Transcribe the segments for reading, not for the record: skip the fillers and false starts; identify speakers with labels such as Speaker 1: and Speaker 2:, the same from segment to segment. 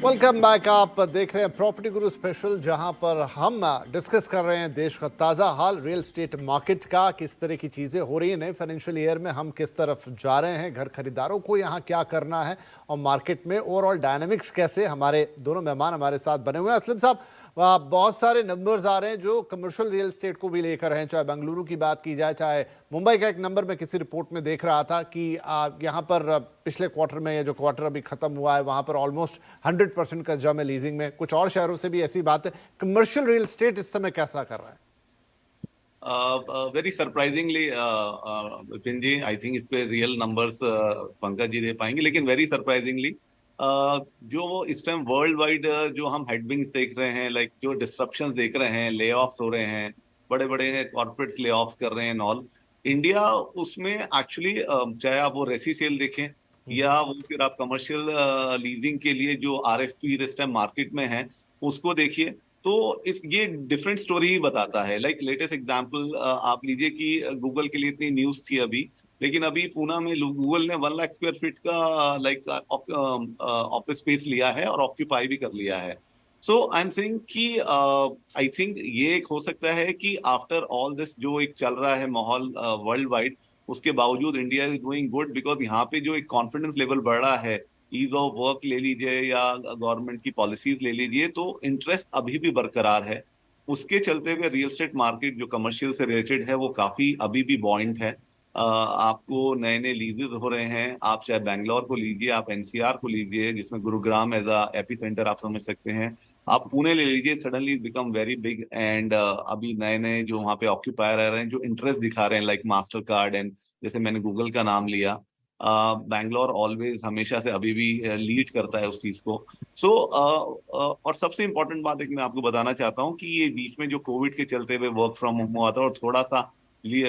Speaker 1: Welcome back. आप देख रहे हैं प्रॉपर्टी गुरु स्पेशल, जहां पर हम डिस्कस कर रहे हैं देश का ताज़ा हाल रियल एस्टेट मार्केट का, किस तरह की चीज़ें हो रही हैं नए फाइनेंशियल ईयर में, हम किस तरफ जा रहे हैं, घर खरीदारों को यहां क्या करना है और मार्केट में ओवरऑल डायनामिक्स कैसे। हमारे दोनों मेहमान हमारे साथ बने हुए हैं। असलम साहब, बहुत सारे नंबर्स आ रहे हैं जो कमर्शियल रियल एस्टेट को भी लेकर हैं, चाहे बेंगलुरु की बात की जाए, चाहे मुंबई का एक नंबर मैं किसी रिपोर्ट में देख रहा था कि यहाँ पर पिछले क्वार्टर में, या जो क्वार्टर अभी खत्म हुआ है, वहाँ पर ऑलमोस्ट 100% का जम है लीजिंग में। कुछ और शहरों से भी ऐसी बात है। कमर्शियल रियल एस्टेट इस समय कैसा कर रहा है?
Speaker 2: Very surprisingly Vipin ji, I think इस पे रियल नंबर्स पंकज जी दे पाएंगे, लेकिन वेरी सरप्राइजिंगली जो इस टाइम वर्ल्ड वाइड जो हम हेडविंग्स देख रहे हैं, लाइक जो डिस्ट्रप्शन देख रहे हैं, ले ऑफ्स हो रहे हैं, बड़े बड़े कॉर्पोरेट्स ले ऑफ्स कर रहे हैं ऑल इंडिया, उसमें एक्चुअली चाहे आप वो रेसी सेल देखें या वो फिर आप कमर्शियल लीजिंग के लिए जो आरएफपी इस टाइम मार्केट में है उसको देखिए, तो इस ये डिफरेंट स्टोरी ही बताता है। लाइक लेटेस्ट एग्जांपल आप लीजिए कि गूगल के लिए इतनी न्यूज थी अभी, लेकिन अभी पूना में गूगल ने 1 लाख स्क्वायर फीट का लाइक ऑफिस स्पेस लिया है और ऑक्यूपाई भी कर लिया है। सो आई एम सेइंग कि आई थिंक ये एक हो सकता है कि आफ्टर ऑल दिस जो एक चल रहा है माहौल वर्ल्ड वाइड, उसके बावजूद India is doing good, because यहाँ पे जो एक कॉन्फिडेंस लेवल बढ़ रहा है, ईज ऑफ वर्क ले लीजिए या गवर्नमेंट की पॉलिसीज ले लीजिए, तो इंटरेस्ट अभी भी बरकरार है। उसके चलते हुए रियल एस्टेट मार्केट जो कमर्शियल से रिलेटेड है वो काफी अभी भी बॉइंट है। आपको नए नए लीजेस हो रहे हैं, आप चाहे बैंगलोर को लीजिए, आप एनसीआर को लीजिए जिसमें Gurugram as a epicentre आप समझ सकते हैं, आप पुणे ले लीजिए, suddenly become very big. And अभी नए नए जो वहाँ पे ऑक्यूपायर आ रहे हैं जो इंटरेस्ट दिखा रहे हैं, लाइक मास्टर कार्ड एंड जैसे मैंने गूगल का नाम लिया, बैंगलोर ऑलवेज हमेशा से अभी भी लीड करता है उस चीज को। सो और सबसे इंपॉर्टेंट बात एक मैं आपको बताना चाहता हूँ कि ये बीच में जो कोविड के चलते हुए वर्क फ्रॉम होम हुआ था और थोड़ा सा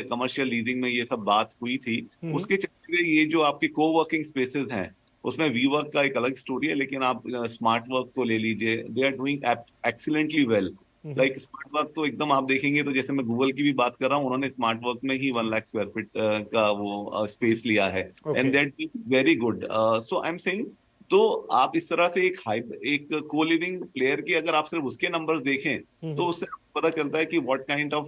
Speaker 2: कमर्शियल लीजिंग में ये सब बात हुई थी, उसके चलते हुए ये जो आपके को वर्किंग स्पेसेस हैं उसमें वी वर्क का एक अलग स्टोरी है, लेकिन आप स्मार्ट वर्क को ले लीजिए, they are doing excellently well. Like smart work तो एकदम आप देखेंगे तो जैसे मैं गूगल की भी बात कर रहा हूँ, उन्होंने स्मार्ट वर्क में ही 1 लाख स्क्वायर फीट का वो स्पेस लिया है, and that is very good. So I am saying, तो आप इस तरह से एक को लिविंग प्लेयर की अगर आप सिर्फ उसके नंबर्स देखें तो उससे आपको पता चलता है कि व्हाट काइंड ऑफ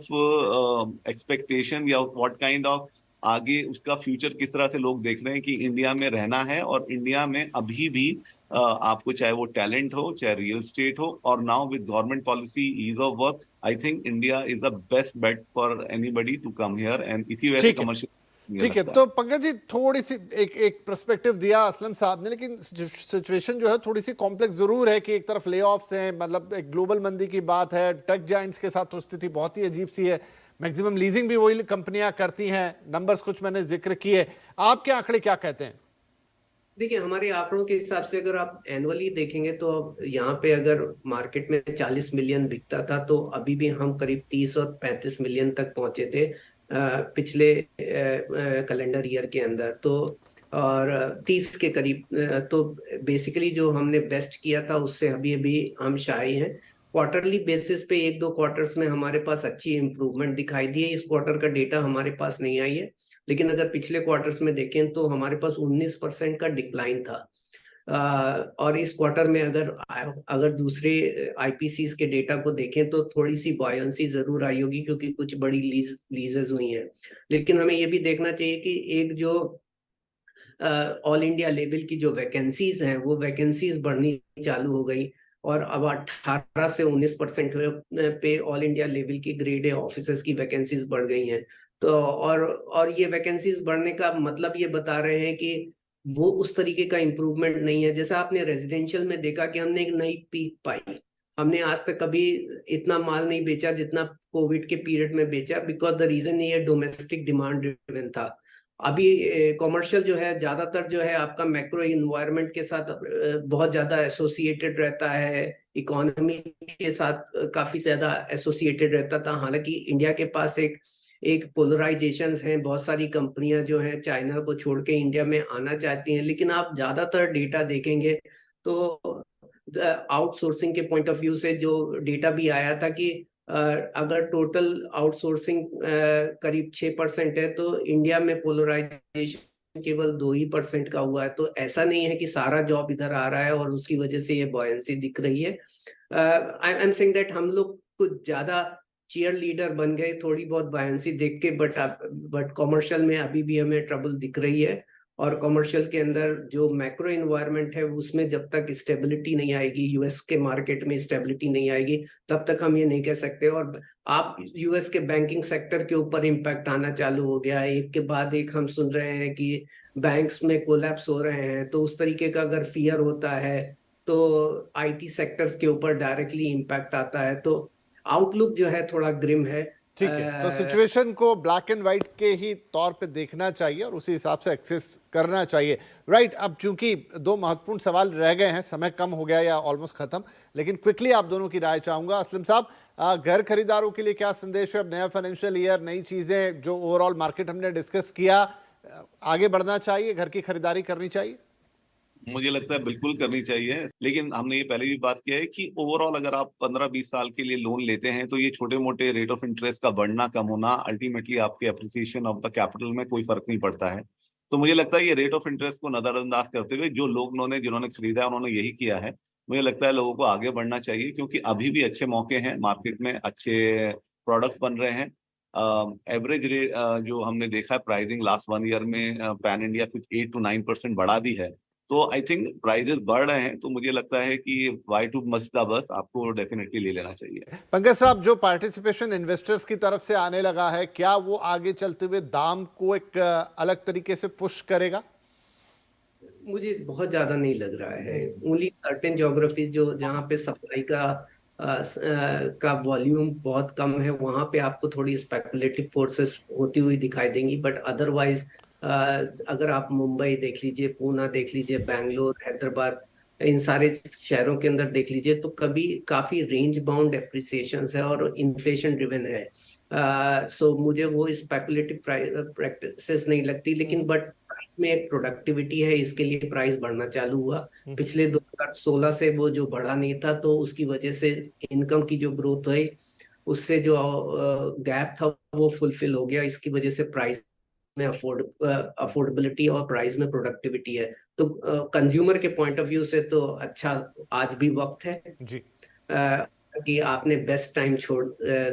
Speaker 2: एक्सपेक्टेशन या व्हाट काइंड ऑफ आगे उसका फ्यूचर किस तरह से लोग देख रहे हैं कि इंडिया में रहना है। और इंडिया में अभी भी आपको चाहे वो टैलेंट हो, चाहे रियल स्टेट हो, और now with government policy, ease of work, I think India is the best bet for anybody to come here, and इसी वजह से
Speaker 1: ठीक है,
Speaker 2: कमर्शियल
Speaker 1: ठीक है।
Speaker 2: लगता है।
Speaker 1: तो पंकज जी, थोड़ी सी एक पर्सपेक्टिव दिया असलम साहब ने, लेकिन सिचुएशन जो है थोड़ी सी कॉम्प्लेक्स जरूर है कि एक तरफ ले ऑफ्स हैं, मतलब एक ग्लोबल मंदी की बात है, टेक जाइंट्स के साथ तो स्थिति बहुत ही अजीब सी है, मैक्सिमम लीजिंग भी वही कंपनियां करती हैं, नंबर्स कुछ मैंने जिक्र किए। आपके आंकड़े क्या कहते हैं?
Speaker 3: देखिए, हमारे आंकड़ों के हिसाब से अगर आप एनुअली देखेंगे तो यहाँ पे अगर मार्केट में 40 मिलियन बिकता था तो अभी भी हम करीब 30 और 35 मिलियन तक पहुंचे थे पिछले कैलेंडर ईयर के अंदर। तो और 30 के करीब तो बेसिकली जो हमने बेस्ट किया था उससे अभी अभी हम शाई हैं। क्वार्टरली बेसिस पे एक दो क्वार्टर्स में हमारे पास अच्छी इंप्रूवमेंट दिखाई दी है। इस क्वार्टर का डेटा हमारे पास नहीं आई है, लेकिन अगर पिछले क्वार्टर्स में देखें तो हमारे पास 19% का डिक्लाइन था। और इस क्वार्टर में अगर दूसरे आईपीसीज के डेटा को देखें तो थोड़ी सी बॉयंसी जरूर आई होगी क्योंकि कुछ बड़ी लीजेस हुई हैं। लेकिन हमें ये भी देखना चाहिए कि एक जो ऑल इंडिया लेवल की जो वैकेंसीज हैं वो वैकेंसीज बढ़नी चालू हो गई और अब 18 से 19% पे ऑल इंडिया लेवल की ग्रेड ए ऑफिसर्स की वैकेंसीज बढ़ गई हैं। तो और ये वैकेंसीज बढ़ने का मतलब ये बता रहे हैं कि वो उस तरीके का इम्प्रूवमेंट नहीं है जैसा आपने रेजिडेंशियल में देखा कि हमने एक नई पीक पाई। हमने आज तक कभी इतना माल नहीं बेचा जितना कोविड के पीरियड में बेचा, बिकॉज द रीजन ये डोमेस्टिक डिमांड ड्रिवन था। अभी कॉमर्शियल जो है ज्यादातर जो है आपका मैक्रो इन्वायरमेंट के साथ बहुत ज्यादा एसोसिएटेड रहता है, इकोनॉमी के साथ काफी ज्यादा एसोसिएटेड रहता था। हालांकि इंडिया के पास एक पोलराइजेशन है, बहुत सारी कंपनियां जो हैं चाइना को छोड़ के इंडिया में आना चाहती हैं, लेकिन आप ज्यादातर डेटा देखेंगे तो आउटसोर्सिंग के पॉइंट ऑफ व्यू से जो डेटा भी आया था कि अगर टोटल आउटसोर्सिंग करीब 6% है तो इंडिया में पोलराइजेशन केवल 2% का हुआ है, तो ऐसा नहीं है कि सारा जॉब इधर आ रहा है और उसकी वजह से ये बॉयंसी दिख रही है। आई एम सेइंग दैट हम लोग कुछ ज्यादा चीयर लीडर बन गए थोड़ी बहुत बॉयंसी देख के, बट कॉमर्शियल में अभी भी हमें ट्रबल दिख रही है। और कॉमर्शियल के अंदर जो मैक्रो इन्वायरमेंट है उसमें जब तक स्टेबिलिटी नहीं आएगी, यूएस के मार्केट में स्टेबिलिटी नहीं आएगी, तब तक हम ये नहीं कह सकते। और आप यूएस के बैंकिंग सेक्टर के ऊपर इम्पैक्ट आना चालू हो गया है, एक के बाद एक हम सुन रहे हैं कि बैंक्स में कोलैप्स हो रहे हैं। तो उस तरीके का अगर फियर होता है तो आईटी सेक्टर्स के ऊपर डायरेक्टली इम्पैक्ट आता है। तो आउटलुक जो है थोड़ा ग्रिम है।
Speaker 1: ठीक है, तो सिचुएशन को ब्लैक एंड व्हाइट के ही तौर पे देखना चाहिए और उसी हिसाब से एक्सेस करना चाहिए, राइट। अब चूंकि दो महत्वपूर्ण सवाल रह गए हैं, समय कम हो गया या ऑलमोस्ट खत्म, लेकिन क्विकली आप दोनों की राय चाहूंगा। असलम साहब, घर खरीदारों के लिए क्या संदेश है? अब नया फाइनेंशियल ईयर, नई चीजें, जो ओवरऑल मार्केट हमने डिस्कस किया, आगे बढ़ना चाहिए, घर की खरीदारी करनी चाहिए?
Speaker 2: मुझे लगता है बिल्कुल करनी चाहिए, लेकिन हमने ये पहले भी बात किया है कि ओवरऑल अगर आप 15-20 साल के लिए लोन लेते हैं तो ये छोटे मोटे रेट ऑफ इंटरेस्ट का बढ़ना कम होना अल्टीमेटली आपके अप्रिसिएशन ऑफ द कैपिटल में कोई फर्क नहीं पड़ता है। तो मुझे लगता है ये रेट ऑफ इंटरेस्ट को नजरअंदाज करते हुए जो लोग जिन्होंने खरीदा है उन्होंने यही किया है। मुझे लगता है लोगों को आगे बढ़ना चाहिए क्योंकि अभी भी अच्छे मौके हैं, मार्केट में अच्छे प्रोडक्ट्स बन रहे हैं। एवरेज रेट जो हमने देखा है प्राइसिंग लास्ट 1 ईयर में पैन इंडिया कुछ 8 to 9% बढ़ा भी है। तो आई थिंक प्राइजेस बढ़ रहे हैं, तो मुझे लगता है कि वाई टू मस्ता बस आपको डेफिनेटली ले लेना चाहिए।
Speaker 1: पंकज साहब, जो पार्टिसिपेशन इन्वेस्टर्स की तरफ से आने लगा है, क्या वो आगे चलते हुए दाम को एक अलग तरीके से पुश करेगा?
Speaker 3: मुझे बहुत ज्यादा नहीं लग रहा है। ओनली सर्टेन ज्योग्राफीज जो जहाँ पे सप्लाई का वॉल्यूम बहुत कम है, वहां पे आपको थोड़ी स्पेकुलेटिव फोर्सेस होती हुई दिखाई देंगी। बट अदरवाइज अगर आप मुंबई देख लीजिए, पूना देख लीजिए, बैंगलोर, हैदराबाद, इन सारे शहरों के अंदर देख लीजिए, तो कभी काफी रेंज बाउंड एप्रिसिएशन है और इन्फ्लेशन ड्रिवन है। सो मुझे वो स्पेकुलेटिव प्रैक्टिसेस नहीं लगती, लेकिन बट प्राइस में एक प्रोडक्टिविटी है, इसके लिए प्राइस बढ़ना चालू हुआ। पिछले 2016 से वो जो बढ़ा नहीं था, तो उसकी वजह से इनकम की जो ग्रोथ है उससे जो गैप था वो फुलफिल हो गया। इसकी वजह से प्राइस में अफोर्डेबिलिटी और प्राइस में प्रोडक्टिविटी है। तो कंज्यूमर के पॉइंट ऑफ व्यू से तो अच्छा आज भी वक्त है
Speaker 1: जी।
Speaker 3: कि आपने बेस्ट टाइम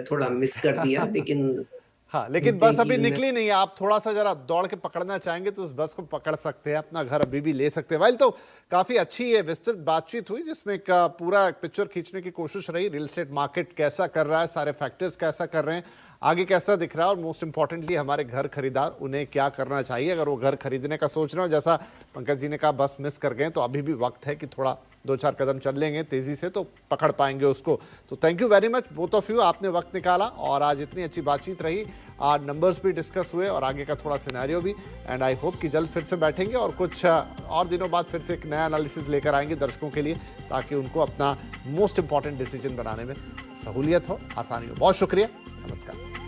Speaker 3: थोड़ा मिस कर दिया, लेकिन
Speaker 1: हाँ, लेकिन बस अभी निकली नहीं है। आप थोड़ा सा जरा दौड़ के पकड़ना चाहेंगे तो उस बस को पकड़ सकते हैं, अपना घर अभी भी ले सकते हैं। वाइल तो काफ़ी अच्छी ये विस्तृत बातचीत हुई जिसमें एक पूरा पिक्चर खींचने की कोशिश रही, रियल एस्टेट मार्केट कैसा कर रहा है, सारे फैक्टर्स कैसा कर रहे हैं, आगे कैसा दिख रहा है और मोस्ट इंपॉर्टेंटली हमारे घर खरीदार उन्हें क्या करना चाहिए अगर वो घर खरीदने का सोच रहे हो। जैसा पंकज जी ने कहा, बस मिस कर गए तो अभी भी वक्त है कि थोड़ा 2-4 कदम चल लेंगे तेज़ी से तो पकड़ पाएंगे उसको। तो thank you very much both of you, आपने वक्त निकाला और आज इतनी अच्छी बातचीत रही, नंबर्स भी डिस्कस हुए और आगे का थोड़ा सिनेरियो भी। एंड आई होप कि जल्द फिर से बैठेंगे और कुछ और दिनों बाद फिर से एक नया एनालिसिस लेकर आएंगे दर्शकों के लिए, ताकि उनको अपना मोस्ट इंपॉर्टेंट डिसीजन बनाने में सहूलियत हो, आसानी हो। बहुत शुक्रिया, नमस्कार।